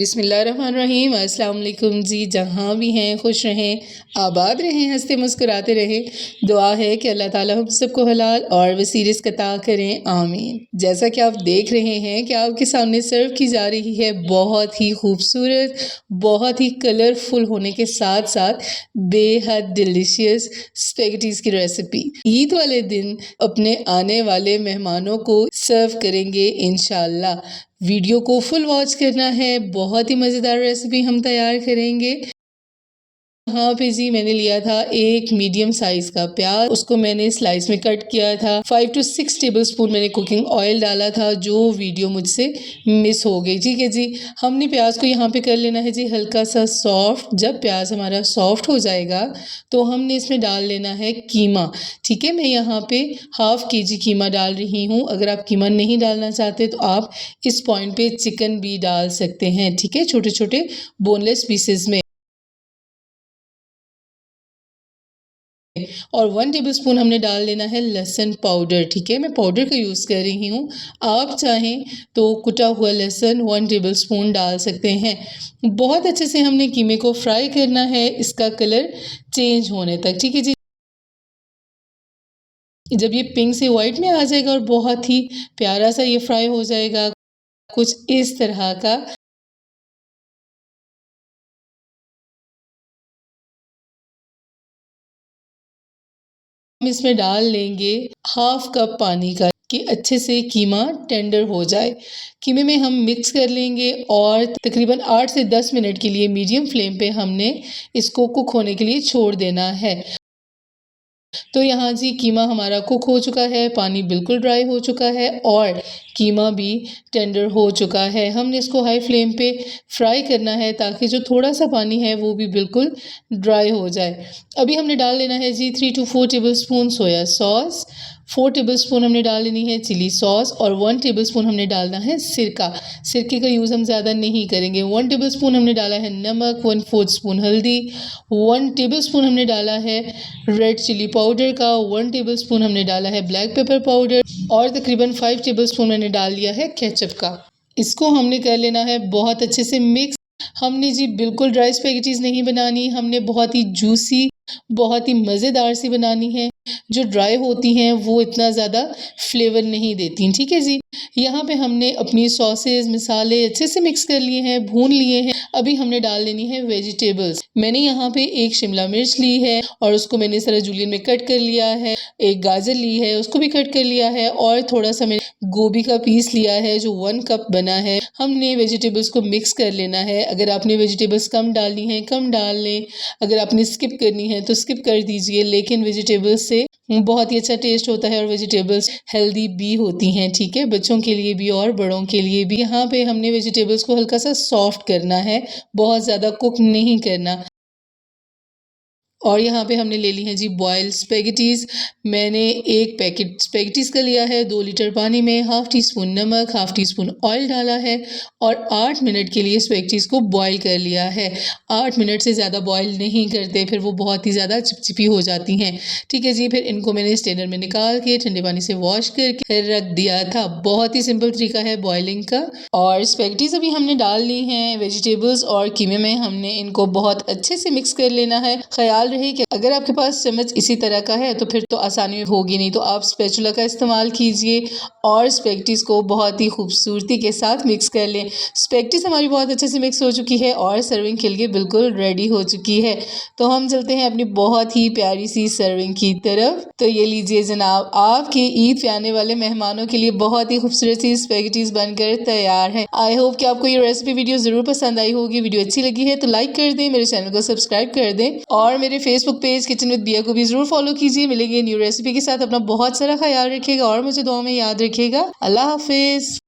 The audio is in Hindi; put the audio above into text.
बिस्मिल्लाहिर्रहमानिर्रहीम। अस्सलाम वालेकुम जी। जहाँ भी हैं खुश रहें, आबाद रहें, हंसते मुस्कुराते रहें। दुआ है कि अल्लाह ताला हम सबको हलाल और वसी रिज़्क़ अता करें, आमीन। जैसा कि आप देख रहे हैं कि आपके सामने सर्व की जा रही है बहुत ही खूबसूरत, बहुत ही कलरफुल होने के साथ साथ बेहद डिलीशियस स्पेगेटीज़ की रेसिपी। ईद वाले दिन अपने आने वाले मेहमानों को सर्व करेंगे इंशाअल्लाह। वीडियो को फुल वॉच करना है, बहुत ही मज़ेदार रेसिपी हम तैयार करेंगे। यहाँ पे जी मैंने लिया था एक मीडियम साइज़ का प्याज, उसको मैंने स्लाइस में कट किया था। 5 to 6 टेबलस्पून मैंने कुकिंग ऑयल डाला था, जो वीडियो मुझसे मिस हो गई। ठीक है जी, हमने प्याज को यहाँ पे कर लेना है जी हल्का सा सॉफ्ट। जब प्याज हमारा सॉफ्ट हो जाएगा तो हमने इसमें डाल लेना है कीमा। ठीक है, मैं यहाँ पे ½ kg कीमा डाल रही हूँ। अगर आप कीमा नहीं डालना चाहते तो आप इस पॉइंट पे चिकन भी डाल सकते हैं। ठीक है, छोटे छोटे बोनलेस पीसेस में। और 1 टेबलस्पून हमने डाल लेना है लहसुन पाउडर। ठीक है, मैं पाउडर का यूज़ कर रही हूँ, आप चाहें तो कुटा हुआ लहसुन 1 टेबलस्पून डाल सकते हैं। बहुत अच्छे से हमने कीमे को फ्राई करना है, इसका कलर चेंज होने तक। ठीक है जी, जब ये पिंक से वाइट में आ जाएगा और बहुत ही प्यारा सा ये फ्राई हो जाएगा कुछ इस तरह का, हम इसमें डाल लेंगे ½ कप पानी का कि अच्छे से कीमा टेंडर हो जाए। कीमे में हम मिक्स कर लेंगे और तकरीबन 8 से 10 मिनट के लिए मीडियम फ्लेम पे हमने इसको कुक होने के लिए छोड़ देना है। तो यहाँ जी कीमा हमारा कुक हो चुका है, पानी बिल्कुल ड्राई हो चुका है और कीमा भी टेंडर हो चुका है। हमने इसको हाई फ्लेम पे फ्राई करना है ताकि जो थोड़ा सा पानी है वो भी बिल्कुल ड्राई हो जाए। अभी हमने डाल लेना है जी 3 to 4 tablespoon soya sauce, 4 tablespoon हमने डाल लेनी है चिली सॉस और 1 टेबलस्पून हमने डालना है सिरका। सिरके का यूज़ हम ज़्यादा नहीं करेंगे। 1 टेबलस्पून हमने डाला है नमक, 1/4 स्पून हल्दी, 1 टेबलस्पून हमने डाला है रेड चिली पाउडर का, 1 टेबलस्पून हमने डाला है ब्लैक पेपर पाउडर और तकरीबन 5 टेबलस्पून मैंने डाल लिया है केचप का। इसको हमने कर लेना है बहुत अच्छे से मिक्स। हमने जी बिल्कुल ड्राई स्पेगेटीज़ नहीं बनानी, हमने बहुत ही जूसी, बहुत ही मज़ेदार सी बनानी है। जो ड्राई होती हैं वो इतना ज़्यादा फ्लेवर नहीं देती। ठीक है जी, यहाँ पे हमने अपनी सॉसेज मसाले अच्छे से मिक्स कर लिए हैं, भून लिए हैं। अभी हमने डाल लेनी है वेजिटेबल्स। मैंने यहाँ पे एक शिमला मिर्च ली है और उसको मैंने इस तरह जूलियन में कट कर लिया है। एक गाजर ली है, उसको भी कट कर लिया है और थोड़ा सा मैंने गोभी का पीस लिया है जो 1 कप बना है। हमने वेजिटेबल्स को मिक्स कर लेना है। अगर आपने वेजिटेबल्स कम डालनी है कम डाल लें, अगर आपने स्किप करनी है तो स्किप कर दीजिए, लेकिन वेजिटेबल्स से बहुत ही अच्छा टेस्ट होता है और वेजिटेबल्स हेल्दी भी होती हैं। ठीक है, बच्चों के लिए भी और बड़ों के लिए भी। यहाँ पे हमने वेजिटेबल्स को हल्का सा सॉफ्ट करना है, बहुत ज़्यादा कुक नहीं करना। और यहाँ पे हमने ले ली हैं जी बॉयल्ड स्पेगेटीज़। मैंने एक पैकेट स्पेगेटीज़ का लिया है 2 लीटर पानी में, ½ टीस्पून नमक, ½ टीस्पून ऑयल डाला है और 8 मिनट के लिए स्पेगेटीज़ को बॉयल कर लिया है। 8 मिनट से ज़्यादा बॉयल नहीं करते, फिर वो बहुत ही ज़्यादा चिपचिपी हो जाती हैं। ठीक है जी, फिर इनको मैंने स्ट्रेनर में निकाल के ठंडे पानी से वॉश करके रख दिया था। बहुत ही सिंपल तरीका है बॉयलिंग का। और स्पेगेटीज़ अभी हमने डाल ली हैं वेजिटेबल्स और कीमे में, हमने इनको बहुत अच्छे से मिक्स कर लेना है। ख्याल रहे कि अगर आपके पास चम्मच इसी तरह का है तो फिर तो आसानी होगी, नहीं तो आप स्पैचुला का इस्तेमाल कीजिए और स्पेगेटीज़ को बहुत ही खूबसूरती के साथ मिक्स कर लें। स्पेगेटीज़ हमारी बहुत अच्छे से मिक्स हो चुकी है और सर्विंग के लिए बिल्कुल रेडी हो चुकी है। तो हम चलते हैं अपनी बहुत ही प्यारी सी सर्विंग की तरफ। तो ये लीजिए जनाब, आपके ईद पे आने वाले मेहमानों के लिए बहुत ही खूबसूरत सी स्पेगेटीज़ बनकर तैयार है। आई होप कि आपको ये रेसिपी वीडियो ज़रूर पसंद आई होगी। वीडियो अच्छी लगी है तो लाइक कर दें, मेरे चैनल को सब्सक्राइब कर दें और मेरे फेसबुक पेज किचन विद बिया को भी जरूर फॉलो कीजिए। मिलेंगे न्यू रेसिपी के साथ। अपना बहुत सारा ख्याल रखिएगा और मुझे दुआ में याद रखिएगा। अल्लाह हाफिज।